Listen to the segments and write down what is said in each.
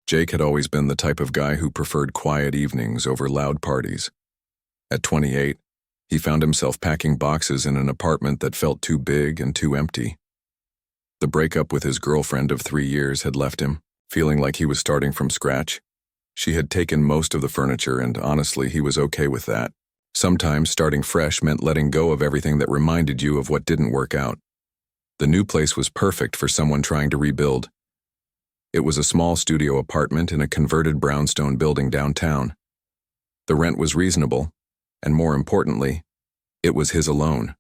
Jake had always been the type of guy who preferred quiet evenings over loud parties. At 28, he found himself packing boxes in an apartment that felt too big and too empty. The breakup with his girlfriend of 3 years had left him, feeling like he was starting from scratch. She had taken most of the furniture, and honestly, he was okay with that. Sometimes starting fresh meant letting go of everything that reminded you of what didn't work out. The new place was perfect for someone trying to rebuild. It was a small studio apartment in a converted brownstone building downtown. The rent was reasonable, and more importantly, it was his alone.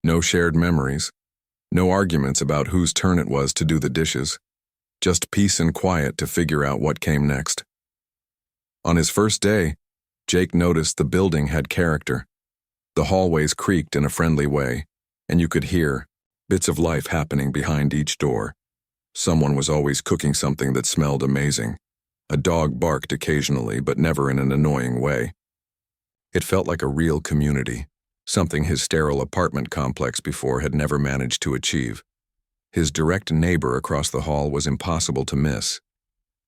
No shared memories, no arguments about whose turn it was to do the dishes, just peace and quiet to figure out what came next. On his first day, Jake noticed the building had character. The hallways creaked in a friendly way, and you could hear bits of life happening behind each door. Someone was always cooking something that smelled amazing. A dog barked occasionally, but never in an annoying way. It felt like a real community, something his sterile apartment complex before had never managed to achieve. His direct neighbor across the hall was impossible to miss.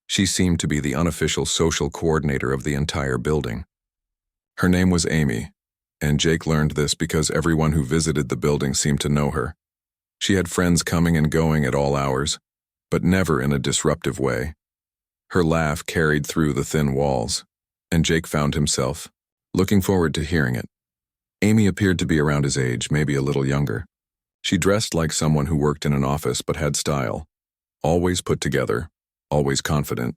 She seemed to be the unofficial social coordinator of the entire building. Her name was Amy, and Jake learned this because everyone who visited the building seemed to know her. She had friends coming and going at all hours, but never in a disruptive way. Her laugh carried through the thin walls, and Jake found himself looking forward to hearing it. Amy appeared to be around his age, maybe a little younger. She dressed like someone who worked in an office but had style, always put together, always confident.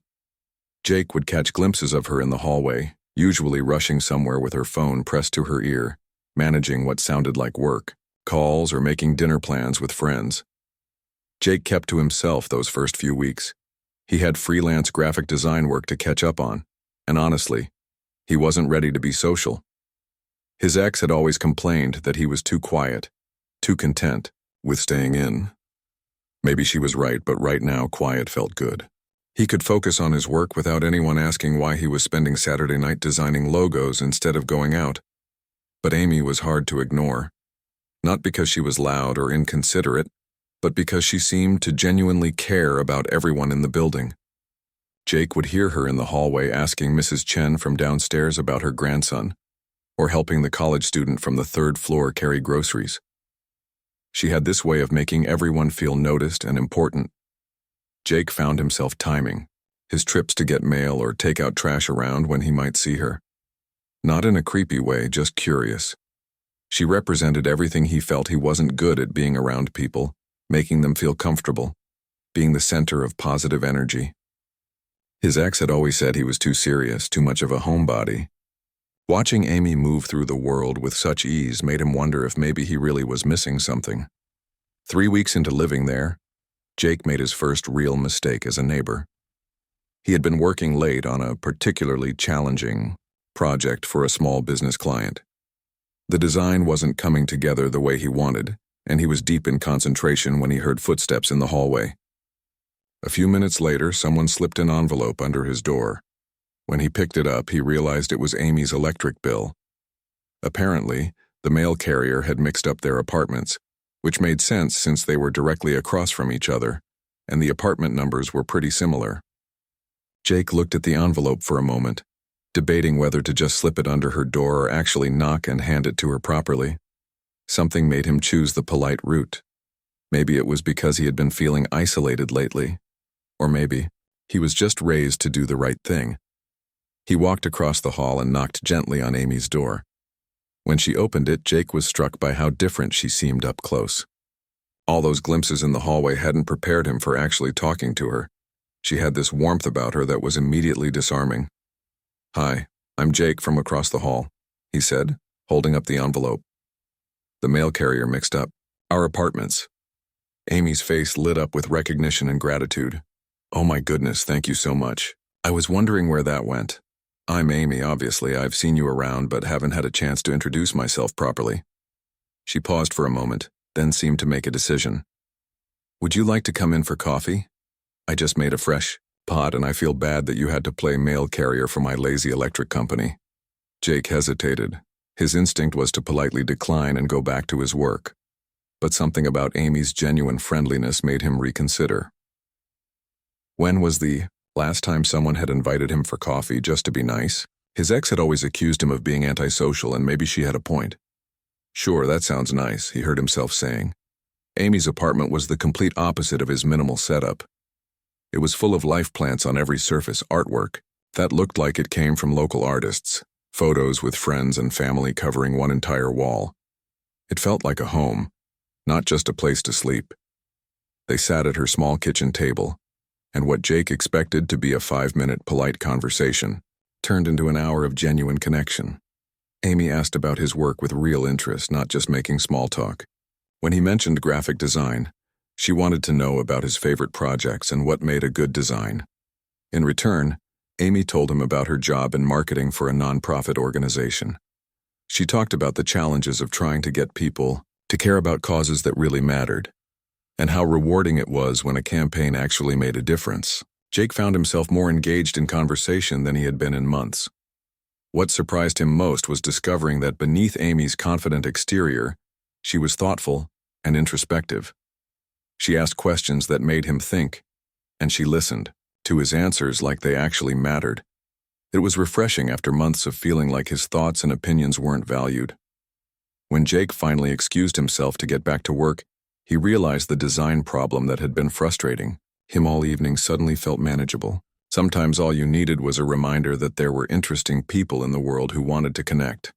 Jake would catch glimpses of her in the hallway, usually rushing somewhere with her phone pressed to her ear, managing what sounded like work, calls, or making dinner plans with friends. Jake kept to himself those first few weeks. He had freelance graphic design work to catch up on, and honestly, he wasn't ready to be social. His ex had always complained that he was too quiet, too content with staying in. Maybe she was right, but right now quiet felt good. He could focus on his work without anyone asking why he was spending Saturday night designing logos instead of going out. But Amy was hard to ignore. Not because she was loud or inconsiderate, but because she seemed to genuinely care about everyone in the building. Jake would hear her in the hallway asking Mrs. Chen from downstairs about her grandson, or helping the college student from the 3rd floor carry groceries. She had this way of making everyone feel noticed and important. Jake found himself timing his trips to get mail or take out trash around when he might see her. Not in a creepy way, just curious. She represented everything he felt he wasn't good at: being around people, making them feel comfortable, being the center of positive energy. His ex had always said he was too serious, too much of a homebody. Watching Amy move through the world with such ease made him wonder if maybe he really was missing something. 3 weeks into living there, Jake made his first real mistake as a neighbor. He had been working late on a particularly challenging project for a small business client. The design wasn't coming together the way he wanted, and he was deep in concentration when he heard footsteps in the hallway. A few minutes later, someone slipped an envelope under his door. When he picked it up, he realized it was Amy's electric bill. Apparently, the mail carrier had mixed up their apartments, which made sense since they were directly across from each other, and the apartment numbers were pretty similar. Jake looked at the envelope for a moment, debating whether to just slip it under her door or actually knock and hand it to her properly. Something made him choose the polite route. Maybe it was because he had been feeling isolated lately, or maybe he was just raised to do the right thing. He walked across the hall and knocked gently on Amy's door. When she opened it, Jake was struck by how different she seemed up close. All those glimpses in the hallway hadn't prepared him for actually talking to her. She had this warmth about her that was immediately disarming. "Hi, I'm Jake from across the hall," he said, holding up the envelope. The mail carrier mixed up. "Our apartments." Amy's face lit up with recognition and gratitude. "Oh my goodness, thank you so much. I was wondering where that went. I'm Amy, obviously. I've seen you around, but haven't had a chance to introduce myself properly." She paused for a moment, then seemed to make a decision. "Would you like to come in for coffee? I just made a fresh pot, and I feel bad that you had to play mail carrier for my lazy electric company." Jake hesitated. His instinct was to politely decline and go back to his work, but something about Amy's genuine friendliness made him reconsider. "When was the Last time someone had invited him for coffee just to be nice. His ex had always accused him of being antisocial, and maybe she had a point. Sure, that sounds nice, he heard himself saying. Amy's apartment was the complete opposite of his minimal setup. It was full of life plants on every surface, artwork that looked like it came from local artists, photos with friends and family covering one entire wall. It felt like a home, not just a place to sleep. They sat at her small kitchen table, and what Jake expected to be a 5-minute polite conversation turned into an hour of genuine connection. Amy asked about his work with real interest, not just making small talk. When he mentioned graphic design, she wanted to know about his favorite projects and what made a good design. In return, Amy told him about her job in marketing for a nonprofit organization. She talked about the challenges of trying to get people to care about causes that really mattered, and how rewarding it was when a campaign actually made a difference. Jake found himself more engaged in conversation than he had been in months. What surprised him most was discovering that beneath Amy's confident exterior, she was thoughtful and introspective. She asked questions that made him think, and she listened to his answers like they actually mattered. It was refreshing after months of feeling like his thoughts and opinions weren't valued. When Jake finally excused himself to get back to work, he realized the design problem that had been frustrating him all evening suddenly felt manageable. Sometimes all you needed was a reminder that there were interesting people in the world who wanted to connect.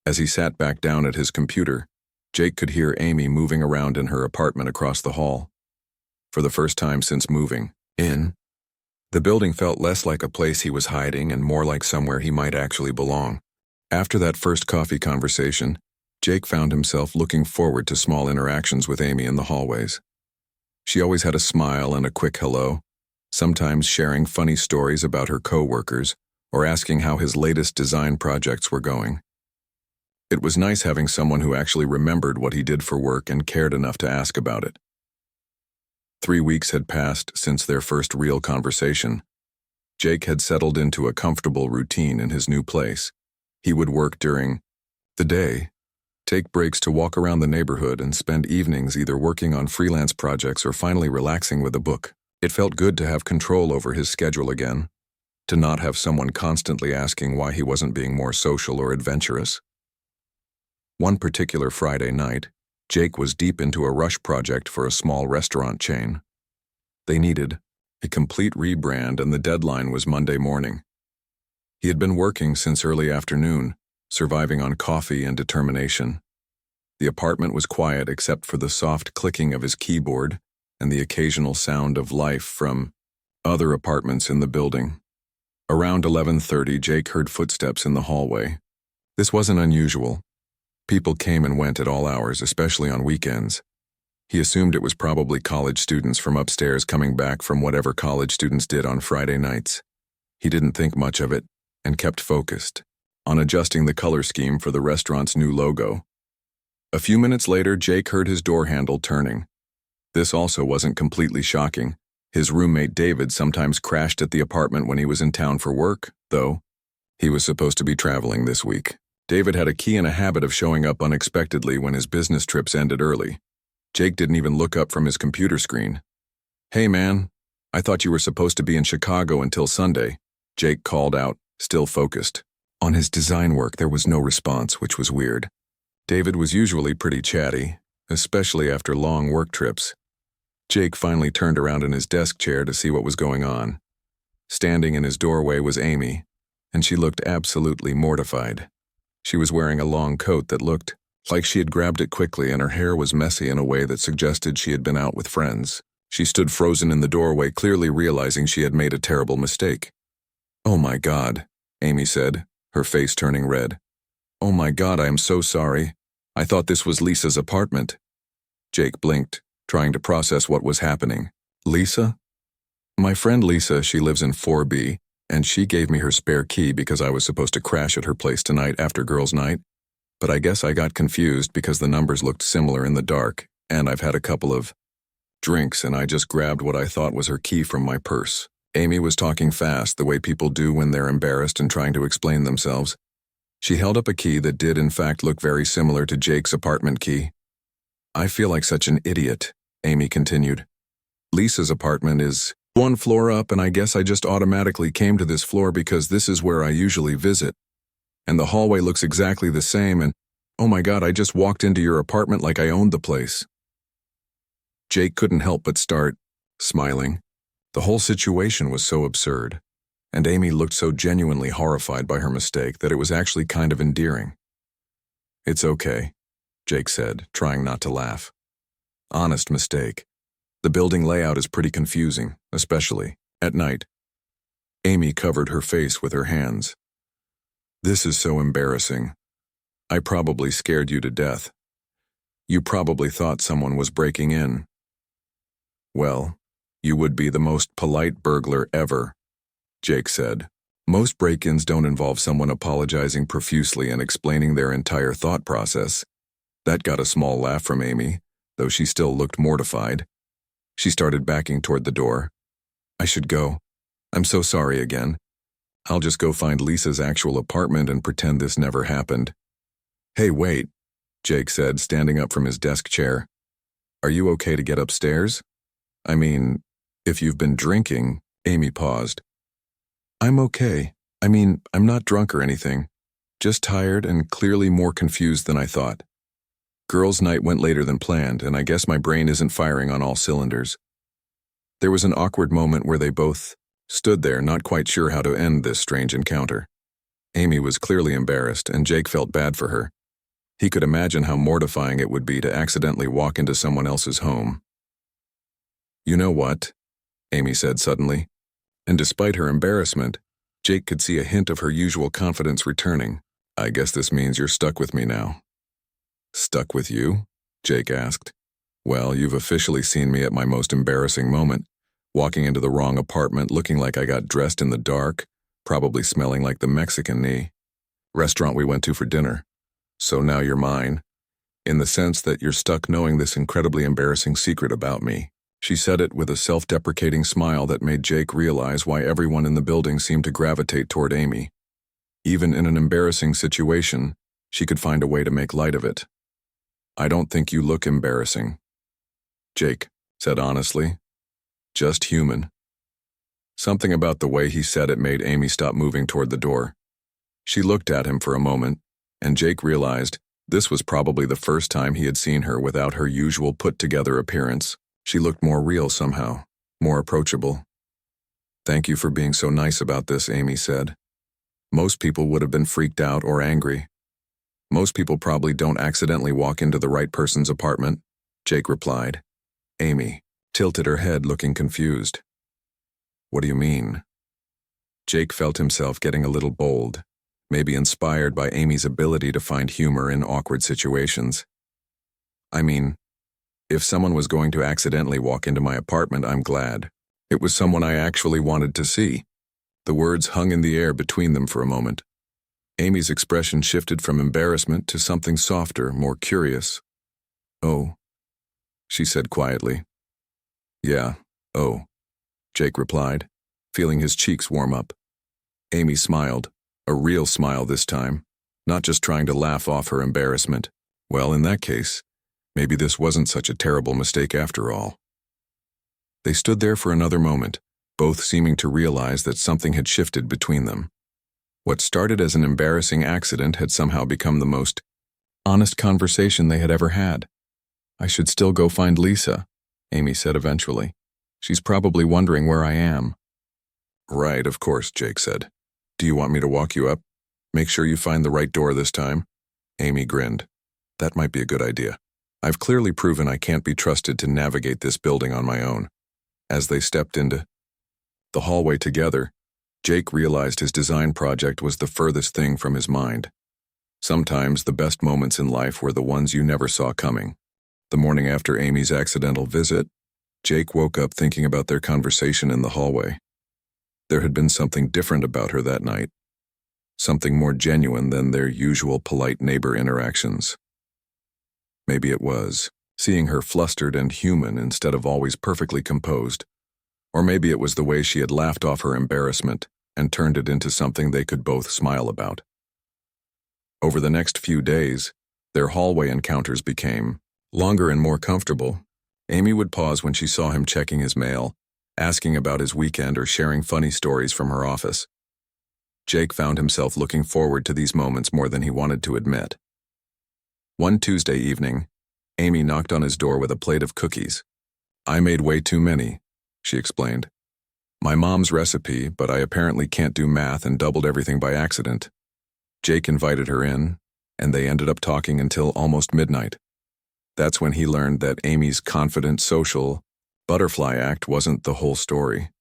As he sat back down at his computer, Jake could hear Amy moving around in her apartment across the hall. For the first time since moving in, the building felt less like a place he was hiding and more like somewhere he might actually belong. After that first coffee conversation, Jake found himself looking forward to small interactions with Amy in the hallways. She always had a smile and a quick hello, sometimes sharing funny stories about her co-workers or asking how his latest design projects were going. It was nice having someone who actually remembered what he did for work and cared enough to ask about it. 3 weeks had passed since their first real conversation. Jake had settled into a comfortable routine in his new place. He would work during the day, take breaks to walk around the neighborhood, and spend evenings either working on freelance projects or finally relaxing with a book. It felt good to have control over his schedule again, to not have someone constantly asking why he wasn't being more social or adventurous. One particular Friday night, Jake was deep into a rush project for a small restaurant chain. They needed a complete rebrand, and the deadline was Monday morning. He had been working since early afternoon, surviving on coffee and determination. The apartment was quiet except for the soft clicking of his keyboard and the occasional sound of life from other apartments in the building. Around 11:30, Jake heard footsteps in the hallway. This wasn't unusual. People came and went at all hours, especially on weekends. He assumed it was probably college students from upstairs coming back from whatever college students did on Friday nights. He didn't think much of it and kept focused on adjusting the color scheme for the restaurant's new logo. A few minutes later, Jake heard his door handle turning. This also wasn't completely shocking. His roommate David sometimes crashed at the apartment when he was in town for work, though he was supposed to be traveling this week. David had a key and a habit of showing up unexpectedly when his business trips ended early. Jake didn't even look up from his computer screen. "Hey man, I thought you were supposed to be in Chicago until Sunday," Jake called out, still focused. On his design work, there was no response, which was weird. David was usually pretty chatty, especially after long work trips. Jake finally turned around in his desk chair to see what was going on. Standing in his doorway was Amy, and she looked absolutely mortified. She was wearing a long coat that looked like she had grabbed it quickly, and her hair was messy in a way that suggested she had been out with friends. She stood frozen in the doorway, clearly realizing she had made a terrible mistake. "Oh my God," Amy said, her face turning red. "Oh my God, I am so sorry. I thought this was Lisa's apartment." Jake blinked, trying to process what was happening. "Lisa?" "My friend Lisa, she lives in 4B, and she gave me her spare key because I was supposed to crash at her place tonight after girls' night. But I guess I got confused because the numbers looked similar in the dark, and I've had a couple of drinks, and I just grabbed what I thought was her key from my purse." Amy was talking fast, the way people do when they're embarrassed and trying to explain themselves. She held up a key that did in fact look very similar to Jake's apartment key. "I feel like such an idiot," Amy continued. "Lisa's apartment is One floor up, and I guess I just automatically came to this floor because this is where I usually visit. And the hallway looks exactly the same, and oh my God, I just walked into your apartment like I owned the place." Jake couldn't help but start smiling. The whole situation was so absurd, and Amy looked so genuinely horrified by her mistake that it was actually kind of endearing. "It's okay," Jake said, trying not to laugh. "Honest mistake. The building layout is pretty confusing, especially at night." Amy covered her face with her hands. "This is so embarrassing. I probably scared you to death. You probably thought someone was breaking in." "Well, you would be the most polite burglar ever," Jake said. "Most break-ins don't involve someone apologizing profusely and explaining their entire thought process." That got a small laugh from Amy, though she still looked mortified. She started backing toward the door. "I should go. I'm so sorry again. I'll just go find Lisa's actual apartment and pretend this never happened." "Hey, wait," Jake said, standing up from his desk chair. "Are you okay to get upstairs? I mean, if you've been drinking." Amy paused. "I'm okay. I'm not drunk or anything. Just tired and clearly more confused than I thought. Girls' night went later than planned, and I guess my brain isn't firing on all cylinders." There was an awkward moment where they both stood there, not quite sure how to end this strange encounter. Amy was clearly embarrassed, and Jake felt bad for her. He could imagine how mortifying it would be to accidentally walk into someone else's home. "You know what?" Amy said suddenly, and despite her embarrassment, Jake could see a hint of her usual confidence returning. "I guess this means you're stuck with me now." "Stuck with you?" Jake asked. "Well, you've officially seen me at my most embarrassing moment, walking into the wrong apartment looking like I got dressed in the dark, probably smelling like the Mexican restaurant we went to for dinner. So now you're mine, in the sense that you're stuck knowing this incredibly embarrassing secret about me." She said it with a self-deprecating smile that made Jake realize why everyone in the building seemed to gravitate toward Amy. Even in an embarrassing situation, she could find a way to make light of it. "I don't think you look embarrassing," Jake said honestly. "Just human." Something about the way he said it made Amy stop moving toward the door. She looked at him for a moment, and Jake realized this was probably the first time he had seen her without her usual put-together appearance. She looked more real somehow, more approachable. "Thank you for being so nice about this," Amy said. "Most people would have been freaked out or angry. Most people probably don't accidentally walk into the right person's apartment," Jake replied. Amy tilted her head, looking confused. "What do you mean?" Jake felt himself getting a little bold, maybe inspired by Amy's ability to find humor in awkward situations. "I mean, if someone was going to accidentally walk into my apartment, I'm glad. It was someone I actually wanted to see." The words hung in the air between them for a moment. Amy's expression shifted from embarrassment to something softer, more curious. "Oh," she said quietly. "Yeah, oh," Jake replied, feeling his cheeks warm up. Amy smiled, a real smile this time, not just trying to laugh off her embarrassment. Well, in that case, maybe this wasn't such a terrible mistake after all. They stood there for another moment, both seeming to realize that something had shifted between them. What started as an embarrassing accident had somehow become the most honest conversation they had ever had. "I should still go find Lisa," Amy said eventually. "She's probably wondering where I am." "Right, of course," Jake said. "Do you want me to walk you up? Make sure you find the right door this time?" Amy grinned. "That might be a good idea. I've clearly proven I can't be trusted to navigate this building on my own." As they stepped into the hallway together, Jake realized his design project was the furthest thing from his mind. Sometimes the best moments in life were the ones you never saw coming. The morning after Amy's accidental visit, Jake woke up thinking about their conversation in the hallway. There had been something different about her that night, something more genuine than their usual polite neighbor interactions. Maybe it was seeing her flustered and human instead of always perfectly composed. Or maybe it was the way she had laughed off her embarrassment and turned it into something they could both smile about. Over the next few days, their hallway encounters became longer and more comfortable. Amy would pause when she saw him checking his mail, asking about his weekend or sharing funny stories from her office. Jake found himself looking forward to these moments more than he wanted to admit. One Tuesday evening, Amy knocked on his door with a plate of cookies. "I made way too many," she explained. "My mom's recipe, but I apparently can't do math and doubled everything by accident." Jake invited her in, and they ended up talking until almost midnight. That's when he learned that Amy's confident, social, butterfly act wasn't the whole story.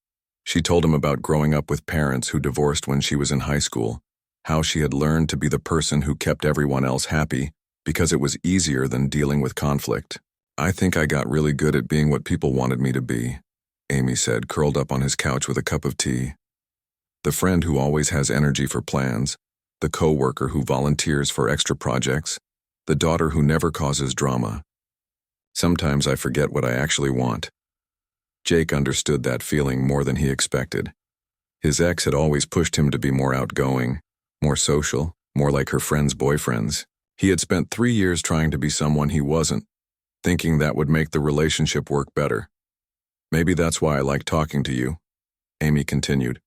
She told him about growing up with parents who divorced when she was in high school, how she had learned to be the person who kept everyone else happy because it was easier than dealing with conflict. "I think I got really good at being what people wanted me to be," Amy said, curled up on his couch with a cup of tea. The friend who always has energy for plans, the co-worker who volunteers for extra projects, the daughter who never causes drama. "Sometimes I forget what I actually want." Jake understood that feeling more than he expected. His ex had always pushed him to be more outgoing, more social, more like her friends' boyfriends. He had spent 3 years trying to be someone he wasn't, thinking that would make the relationship work better. "Maybe that's why I like talking to you," Amy continued.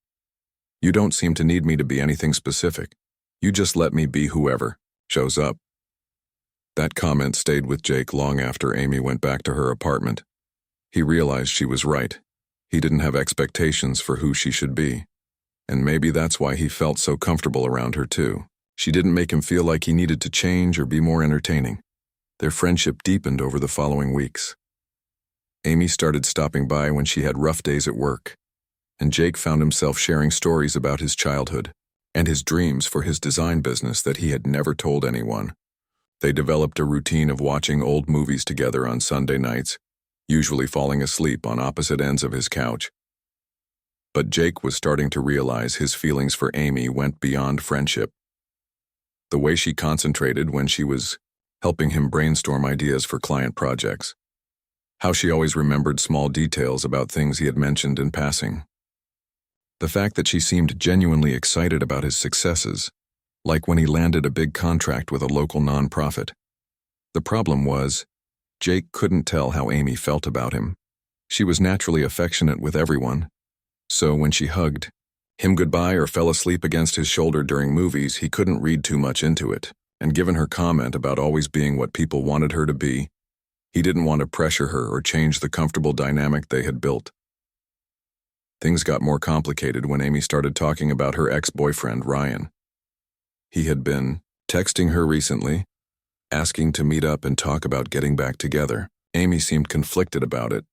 "You don't seem to need me to be anything specific. You just let me be whoever shows up." That comment stayed with Jake long after Amy went back to her apartment. He realized she was right. He didn't have expectations for who she should be. And maybe that's why he felt so comfortable around her too. She didn't make him feel like he needed to change or be more entertaining. Their friendship deepened over the following weeks. Amy started stopping by when she had rough days at work, and Jake found himself sharing stories about his childhood and his dreams for his design business that he had never told anyone. They developed a routine of watching old movies together on Sunday nights, usually falling asleep on opposite ends of his couch. But Jake was starting to realize his feelings for Amy went beyond friendship. The way she concentrated when she was helping him brainstorm ideas for client projects. How she always remembered small details about things he had mentioned in passing. The fact that she seemed genuinely excited about his successes, like when he landed a big contract with a local nonprofit. The problem was, Jake couldn't tell how Amy felt about him. She was naturally affectionate with everyone, so when she hugged him goodbye or fell asleep against his shoulder during movies, he couldn't read too much into it. And given her comment about always being what people wanted her to be, he didn't want to pressure her or change the comfortable dynamic they had built. Things got more complicated when Amy started talking about her ex-boyfriend, Ryan. He had been texting her recently, asking to meet up and talk about getting back together. Amy seemed conflicted about it,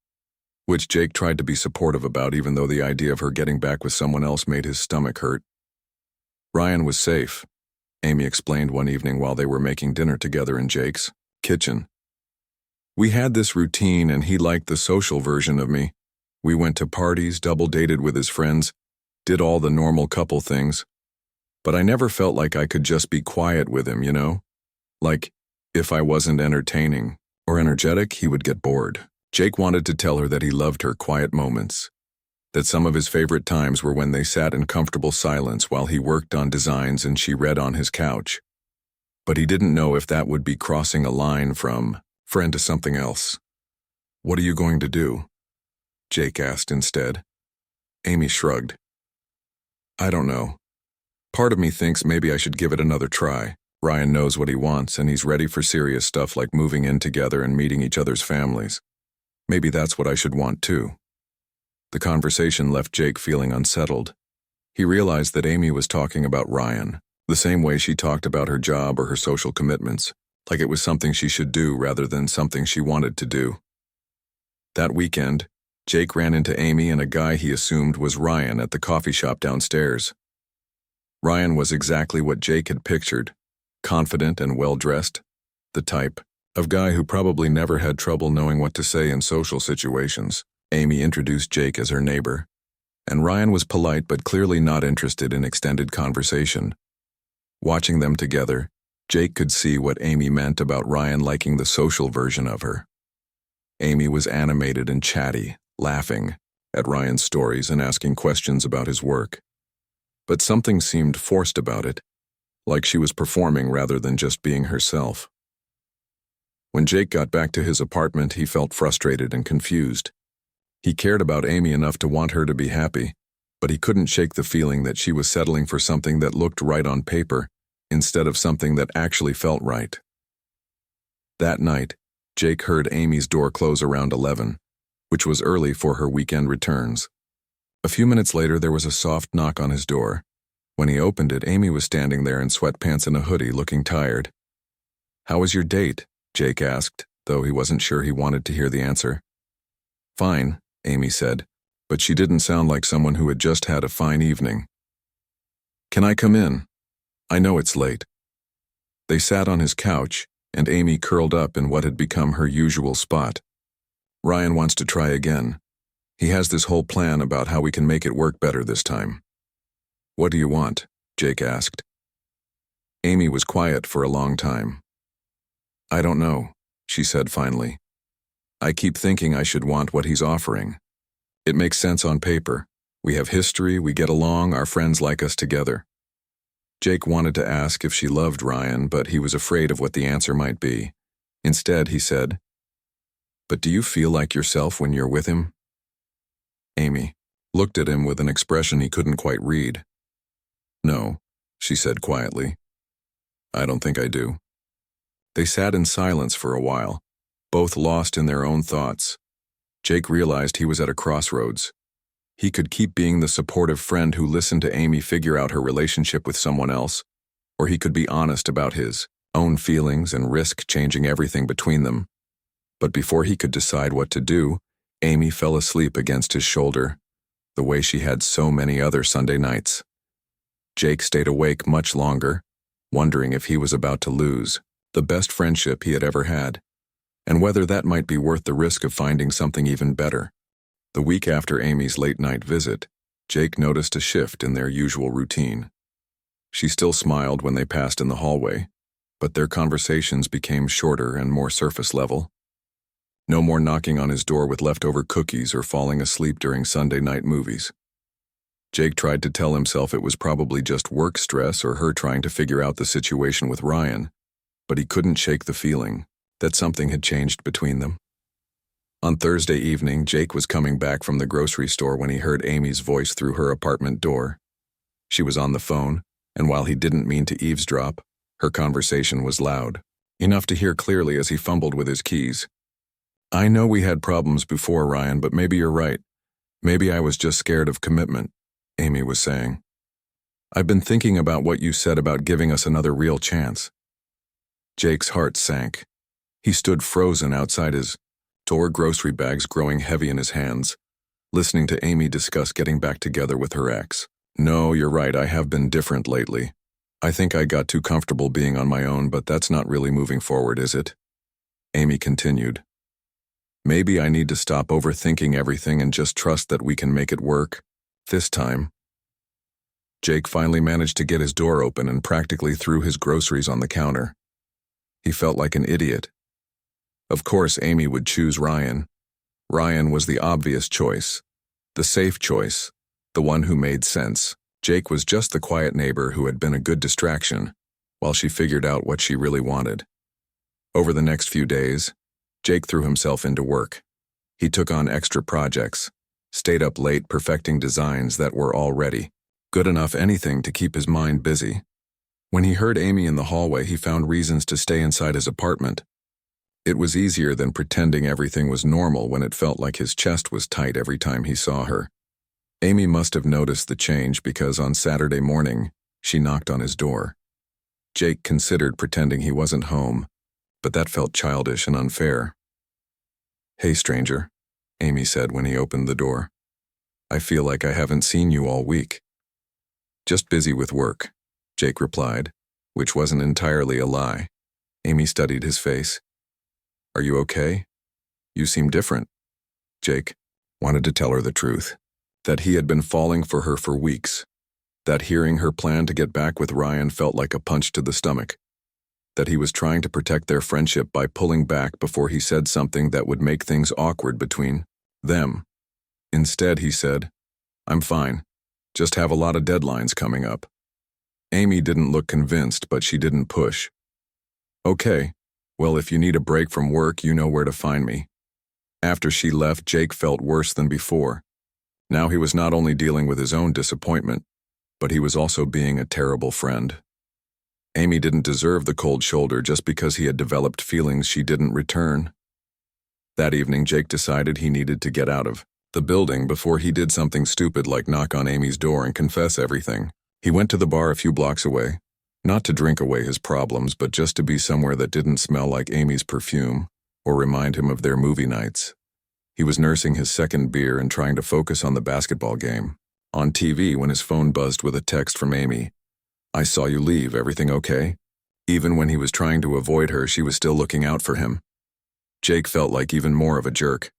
which Jake tried to be supportive about, even though the idea of her getting back with someone else made his stomach hurt. Ryan was safe, Amy explained one evening while they were making dinner together in Jake's kitchen. "We had this routine and he liked the social version of me. We went to parties, double-dated with his friends, did all the normal couple things. But I never felt like I could just be quiet with him, you know? Like, if I wasn't entertaining or energetic, he would get bored." Jake wanted to tell her that he loved her quiet moments, that some of his favorite times were when they sat in comfortable silence while he worked on designs and she read on his couch. But he didn't know if that would be crossing a line from friend to something else. "What are you going to do?" Jake asked instead. Amy shrugged. "I don't know. Part of me thinks maybe I should give it another try. Ryan knows what he wants and he's ready for serious stuff like moving in together and meeting each other's families. Maybe that's what I should want too." The conversation left Jake feeling unsettled. He realized that Amy was talking about Ryan, the same way she talked about her job or her social commitments, like it was something she should do rather than something she wanted to do. That weekend, Jake ran into Amy and a guy he assumed was Ryan at the coffee shop downstairs. Ryan was exactly what Jake had pictured, confident and well-dressed, the type of guy who probably never had trouble knowing what to say in social situations. Amy introduced Jake as her neighbor, and Ryan was polite but clearly not interested in extended conversation. Watching them together, Jake could see what Amy meant about Ryan liking the social version of her. Amy was animated and chatty, laughing at Ryan's stories and asking questions about his work. But something seemed forced about it, like she was performing rather than just being herself. When Jake got back to his apartment, he felt frustrated and confused. He cared about Amy enough to want her to be happy, but he couldn't shake the feeling that she was settling for something that looked right on paper instead of something that actually felt right. That night, Jake heard Amy's door close around 11, which was early for her weekend returns. A few minutes later, there was a soft knock on his door. When he opened it, Amy was standing there in sweatpants and a hoodie, looking tired. "How was your date?" Jake asked, though he wasn't sure he wanted to hear the answer. "Fine," Amy said, but she didn't sound like someone who had just had a fine evening. "Can I come in? I know it's late." They sat on his couch, and Amy curled up in what had become her usual spot. "Ryan wants to try again. He has this whole plan about how we can make it work better this time." "What do you want?" Jake asked. Amy was quiet for a long time. "I don't know," she said finally. "I keep thinking I should want what he's offering. It makes sense on paper. We have history, we get along, our friends like us together." Jake wanted to ask if she loved Ryan, but he was afraid of what the answer might be. Instead, he said, "But do you feel like yourself when you're with him?" Amy looked at him with an expression he couldn't quite read. "No," she said quietly. "I don't think I do." They sat in silence for a while, both lost in their own thoughts. Jake realized he was at a crossroads. He could keep being the supportive friend who listened to Amy figure out her relationship with someone else, or he could be honest about his own feelings and risk changing everything between them. But before he could decide what to do, Amy fell asleep against his shoulder, the way she had so many other Sunday nights. Jake stayed awake much longer, wondering if he was about to lose the best friendship he had ever had, and whether that might be worth the risk of finding something even better. The week after Amy's late-night visit, Jake noticed a shift in their usual routine. She still smiled when they passed in the hallway, but their conversations became shorter and more surface level. No more knocking on his door with leftover cookies or falling asleep during Sunday night movies. Jake tried to tell himself it was probably just work stress or her trying to figure out the situation with Ryan, but he couldn't shake the feeling that something had changed between them. On Thursday evening, Jake was coming back from the grocery store when he heard Amy's voice through her apartment door. She was on the phone, and while he didn't mean to eavesdrop, her conversation was loud, enough to hear clearly as he fumbled with his keys. "I know we had problems before, Ryan, but maybe you're right. Maybe I was just scared of commitment," Amy was saying. "I've been thinking about what you said about giving us another real chance." Jake's heart sank. He stood frozen outside his door, grocery bags growing heavy in his hands, listening to Amy discuss getting back together with her ex. "No, you're right, I have been different lately. I think I got too comfortable being on my own, but that's not really moving forward, is it?" Amy continued. "Maybe I need to stop overthinking everything and just trust that we can make it work. This time." Jake finally managed to get his door open and practically threw his groceries on the counter. He felt like an idiot. Of course, Amy would choose Ryan. Ryan was the obvious choice, the safe choice, the one who made sense. Jake was just the quiet neighbor who had been a good distraction, while she figured out what she really wanted. Over the next few days, Jake threw himself into work. He took on extra projects, stayed up late perfecting designs that were already good enough anything to keep his mind busy. When he heard Amy in the hallway, he found reasons to stay inside his apartment. It was easier than pretending everything was normal when it felt like his chest was tight every time he saw her. Amy must have noticed the change because on Saturday morning, she knocked on his door. Jake considered pretending he wasn't home, but that felt childish and unfair. "Hey, stranger," Amy said when he opened the door. "I feel like I haven't seen you all week." "Just busy with work," Jake replied, which wasn't entirely a lie. Amy studied his face. "Are you okay? You seem different." Jake wanted to tell her the truth, that he had been falling for her for weeks, that hearing her plan to get back with Ryan felt like a punch to the stomach, that he was trying to protect their friendship by pulling back before he said something that would make things awkward between them. Instead, he said, "I'm fine. Just have a lot of deadlines coming up." Amy didn't look convinced, but she didn't push. "Okay, well, if you need a break from work, you know where to find me." After she left, Jake felt worse than before. Now he was not only dealing with his own disappointment, but he was also being a terrible friend. Amy didn't deserve the cold shoulder just because he had developed feelings she didn't return. That evening, Jake decided he needed to get out of the building before he did something stupid like knock on Amy's door and confess everything. He went to the bar a few blocks away, not to drink away his problems, but just to be somewhere that didn't smell like Amy's perfume or remind him of their movie nights. He was nursing his second beer and trying to focus on the basketball game on TV when his phone buzzed with a text from Amy. "I saw you leave, everything okay?" Even when he was trying to avoid her, she was still looking out for him. Jake felt like even more of a jerk.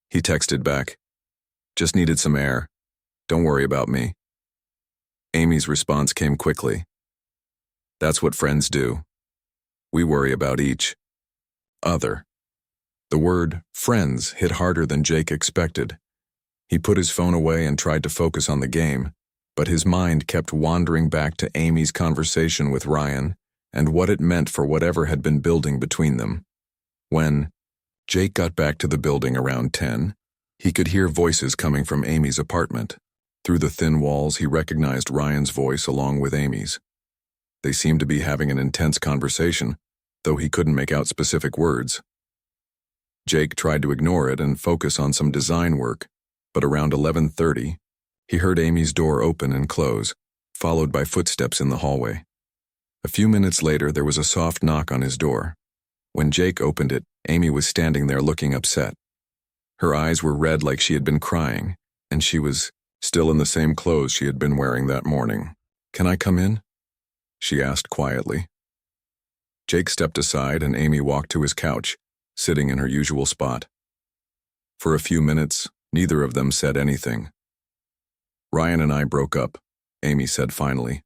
He texted back, "Just needed some air. Don't worry about me." Amy's response came quickly. "That's what friends do. We worry about each other." The word friends hit harder than Jake expected. He put his phone away and tried to focus on the game, but his mind kept wandering back to Amy's conversation with Ryan and what it meant for whatever had been building between them. When Jake got back to the building around 10, he could hear voices coming from Amy's apartment. Through the thin walls, he recognized Ryan's voice along with Amy's. They seemed to be having an intense conversation, though he couldn't make out specific words. Jake tried to ignore it and focus on some design work, but around 11:30, he heard Amy's door open and close, followed by footsteps in the hallway. A few minutes later, there was a soft knock on his door. When Jake opened it, Amy was standing there looking upset. Her eyes were red like she had been crying, and she was still in the same clothes she had been wearing that morning. "Can I come in?" she asked quietly. Jake stepped aside and Amy walked to his couch, sitting in her usual spot. For a few minutes, neither of them said anything. "Ryan and I broke up," Amy said finally.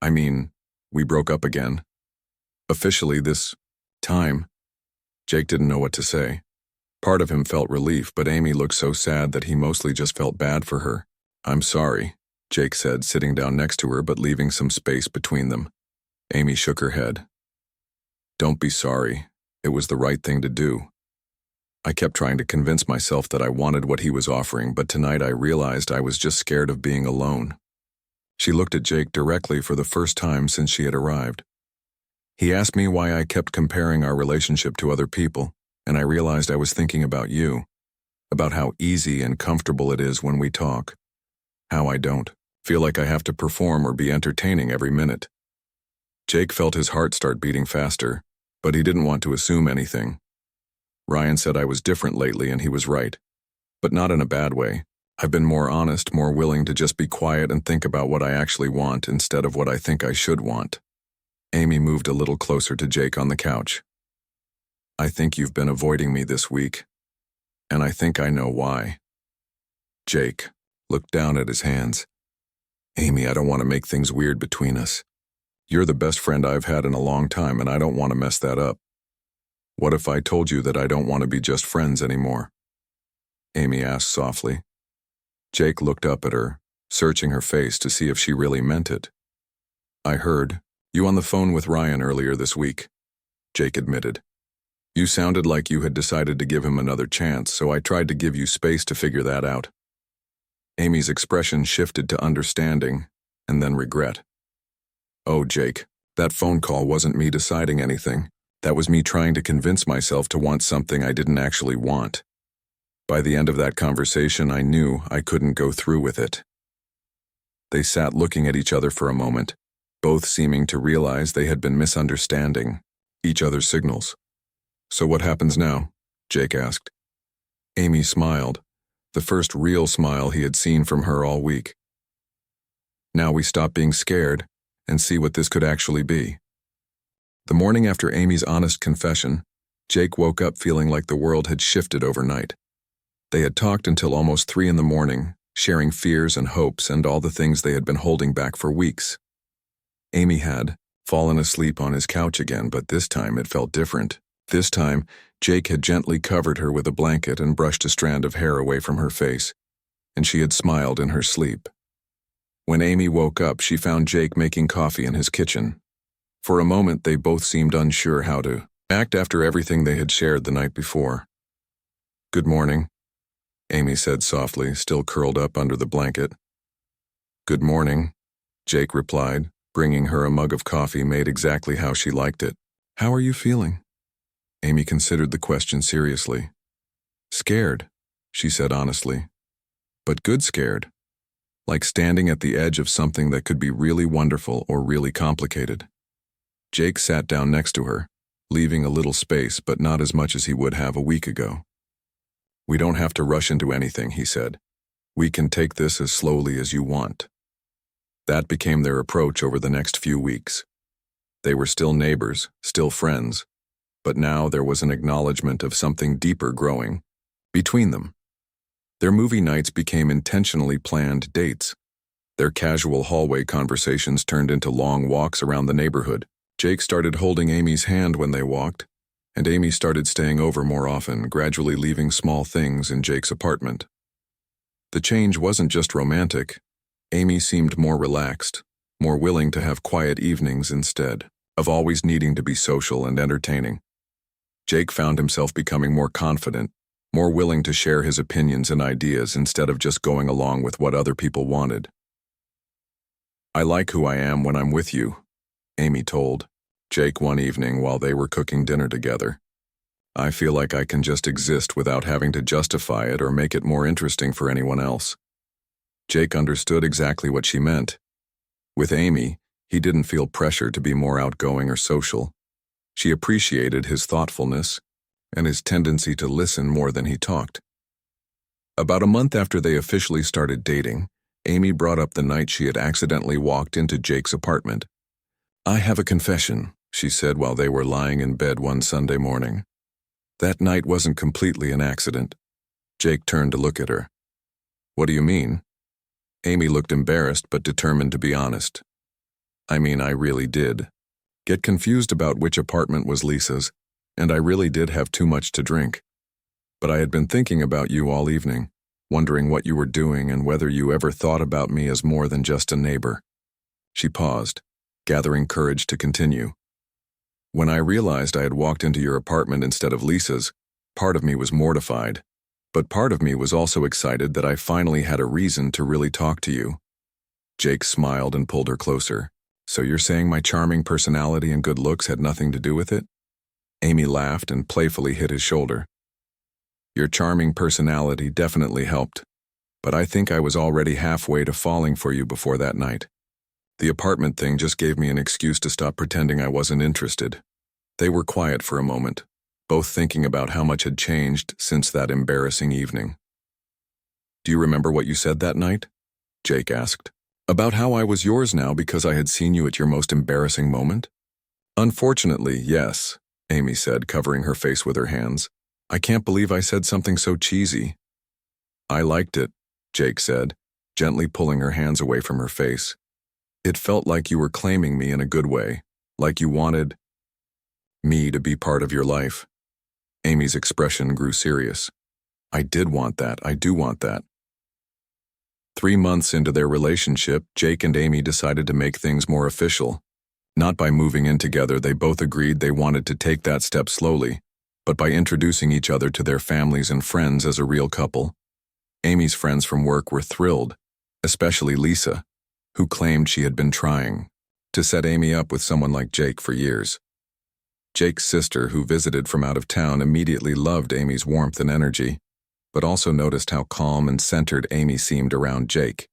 "I mean, we broke up again. Officially this time." Jake didn't know what to say. Part of him felt relief, but Amy looked so sad that he mostly just felt bad for her. "I'm sorry," Jake said, sitting down next to her but leaving some space between them. Amy shook her head. "Don't be sorry. It was the right thing to do. I kept trying to convince myself that I wanted what he was offering, but tonight I realized I was just scared of being alone." She looked at Jake directly for the first time since she had arrived. "He asked me why I kept comparing our relationship to other people, and I realized I was thinking about you, about how easy and comfortable it is when we talk, how I don't feel like I have to perform or be entertaining every minute." Jake felt his heart start beating faster, but he didn't want to assume anything. "Ryan said I was different lately, and he was right. But not in a bad way. I've been more honest, more willing to just be quiet and think about what I actually want instead of what I think I should want." Amy moved a little closer to Jake on the couch. "I think you've been avoiding me this week, and I think I know why." Jake looked down at his hands. "Amy, I don't want to make things weird between us. You're the best friend I've had in a long time, and I don't want to mess that up. What if I told you that I don't want to be just friends anymore?" Amy asked softly. Jake looked up at her, searching her face to see if she really meant it. "I heard you on the phone with Ryan earlier this week," Jake admitted. "You sounded like you had decided to give him another chance, so I tried to give you space to figure that out." Amy's expression shifted to understanding and then regret. "Oh, Jake, that phone call wasn't me deciding anything. That was me trying to convince myself to want something I didn't actually want. By the end of that conversation, I knew I couldn't go through with it." They sat looking at each other for a moment, both seeming to realize they had been misunderstanding each other's signals. "So what happens now?" Jake asked. Amy smiled, the first real smile he had seen from her all week. "Now we stop being scared and see what this could actually be." The morning after Amy's honest confession, Jake woke up feeling like the world had shifted overnight. They had talked until almost 3 in the morning, sharing fears and hopes and all the things they had been holding back for weeks. Amy had fallen asleep on his couch again, but this time it felt different. This time, Jake had gently covered her with a blanket and brushed a strand of hair away from her face, and she had smiled in her sleep. When Amy woke up, she found Jake making coffee in his kitchen. For a moment, they both seemed unsure how to act after everything they had shared the night before. Good morning, Amy said softly, still curled up under the blanket. Good morning, Jake replied, bringing her a mug of coffee made exactly how she liked it. How are you feeling? Amy considered the question seriously. Scared, she said honestly. But good scared. Like standing at the edge of something that could be really wonderful or really complicated. Jake sat down next to her, leaving a little space but not as much as he would have a week ago. We don't have to rush into anything, he said. We can take this as slowly as you want. That became their approach over the next few weeks. They were still neighbors, still friends, but now there was an acknowledgement of something deeper growing between them. Their movie nights became intentionally planned dates. Their casual hallway conversations turned into long walks around the neighborhood. Jake started holding Amy's hand when they walked, and Amy started staying over more often, gradually leaving small things in Jake's apartment. The change wasn't just romantic. Amy seemed more relaxed, more willing to have quiet evenings instead of always needing to be social and entertaining. Jake found himself becoming more confident, more willing to share his opinions and ideas instead of just going along with what other people wanted. I like who I am when I'm with you, Amy told Jake one evening while they were cooking dinner together. I feel like I can just exist without having to justify it or make it more interesting for anyone else. Jake understood exactly what she meant. With Amy, he didn't feel pressure to be more outgoing or social. She appreciated his thoughtfulness and his tendency to listen more than he talked. About a month after they officially started dating, Amy brought up the night she had accidentally walked into Jake's apartment. I have a confession, she said while they were lying in bed one Sunday morning. That night wasn't completely an accident. Jake turned to look at her. What do you mean? Amy looked embarrassed but determined to be honest. I mean, I really did get confused about which apartment was Lisa's, and I really did have too much to drink. But I had been thinking about you all evening, wondering what you were doing and whether you ever thought about me as more than just a neighbor. She paused, gathering courage to continue. When I realized I had walked into your apartment instead of Lisa's, part of me was mortified, but part of me was also excited that I finally had a reason to really talk to you. Jake smiled and pulled her closer. So you're saying my charming personality and good looks had nothing to do with it? Amy laughed and playfully hit his shoulder. Your charming personality definitely helped, but I think I was already halfway to falling for you before that night. The apartment thing just gave me an excuse to stop pretending I wasn't interested. They were quiet for a moment, both thinking about how much had changed since that embarrassing evening. Do you remember what you said that night? Jake asked. About how I was yours now because I had seen you at your most embarrassing moment? Unfortunately, yes, Amy said, covering her face with her hands. I can't believe I said something so cheesy. I liked it, Jake said, gently pulling her hands away from her face. It felt like you were claiming me in a good way, like you wanted me to be part of your life. Amy's expression grew serious. I did want that. I do want that. 3 months into their relationship, Jake and Amy decided to make things more official. Not by moving in together, they both agreed they wanted to take that step slowly, but by introducing each other to their families and friends as a real couple. Amy's friends from work were thrilled, especially Lisa, who claimed she had been trying to set Amy up with someone like Jake for years. Jake's sister, who visited from out of town, immediately loved Amy's warmth and energy, but also noticed how calm and centered Amy seemed around Jake.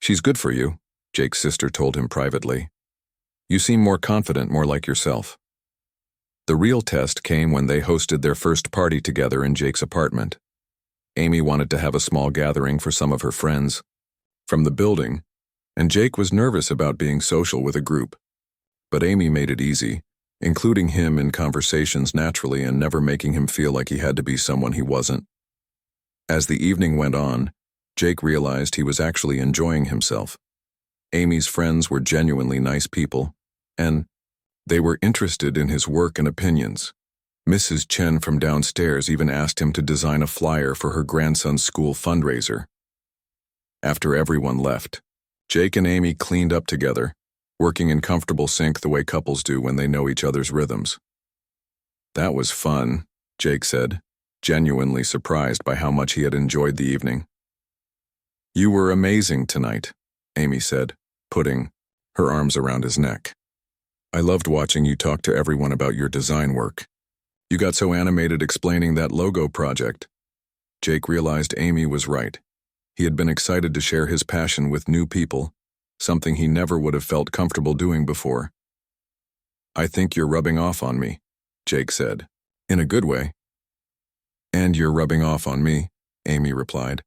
She's good for you, Jake's sister told him privately. You seem more confident, more like yourself. The real test came when they hosted their first party together in Jake's apartment. Amy wanted to have a small gathering for some of her friends from the building, and Jake was nervous about being social with a group. But Amy made it easy, including him in conversations naturally and never making him feel like he had to be someone he wasn't. As the evening went on, Jake realized he was actually enjoying himself. Amy's friends were genuinely nice people, and they were interested in his work and opinions. Mrs. Chen from downstairs even asked him to design a flyer for her grandson's school fundraiser. After everyone left, Jake and Amy cleaned up together, working in comfortable sync the way couples do when they know each other's rhythms. That was fun, Jake said, genuinely surprised by how much he had enjoyed the evening. "You were amazing tonight," Amy said, putting her arms around his neck. "I loved watching you talk to everyone about your design work. You got so animated explaining that logo project." Jake realized Amy was right. He had been excited to share his passion with new people, something he never would have felt comfortable doing before. "I think you're rubbing off on me," Jake said, in a good way. "And you're rubbing off on me," Amy replied.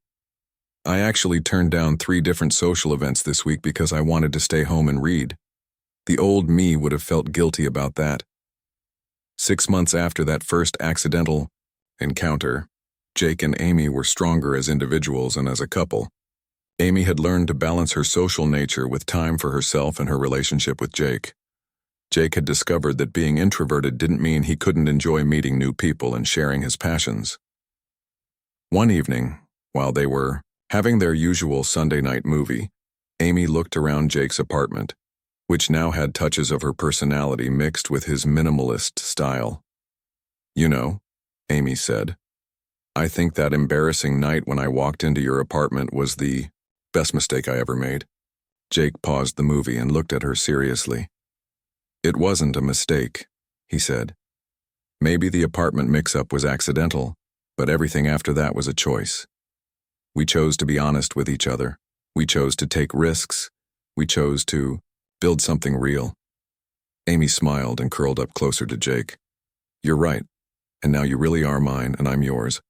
"I actually turned down 3 different social events this week because I wanted to stay home and read. The old me would have felt guilty about that." 6 months after that first accidental encounter, Jake and Amy were stronger as individuals and as a couple. Amy had learned to balance her social nature with time for herself and her relationship with Jake. Jake had discovered that being introverted didn't mean he couldn't enjoy meeting new people and sharing his passions. One evening, while they were having their usual Sunday night movie, Amy looked around Jake's apartment, which now had touches of her personality mixed with his minimalist style. "You know," Amy said, "I think that embarrassing night when I walked into your apartment was the best mistake I ever made." Jake paused the movie and looked at her seriously. "It wasn't a mistake," he said. "Maybe the apartment mix-up was accidental, but everything after that was a choice. We chose to be honest with each other. We chose to take risks. We chose to build something real." Amy smiled and curled up closer to Jake. "You're right, and now you really are mine and I'm yours.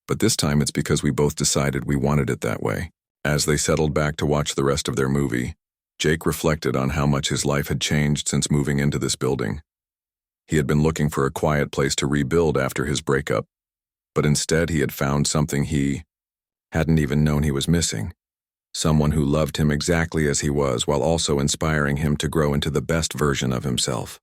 But this time it's because we both decided we wanted it that way." As they settled back to watch the rest of their movie, Jake reflected on how much his life had changed since moving into this building. He had been looking for a quiet place to rebuild after his breakup, but instead he had found something he hadn't even known he was missing. Someone who loved him exactly as he was while also inspiring him to grow into the best version of himself.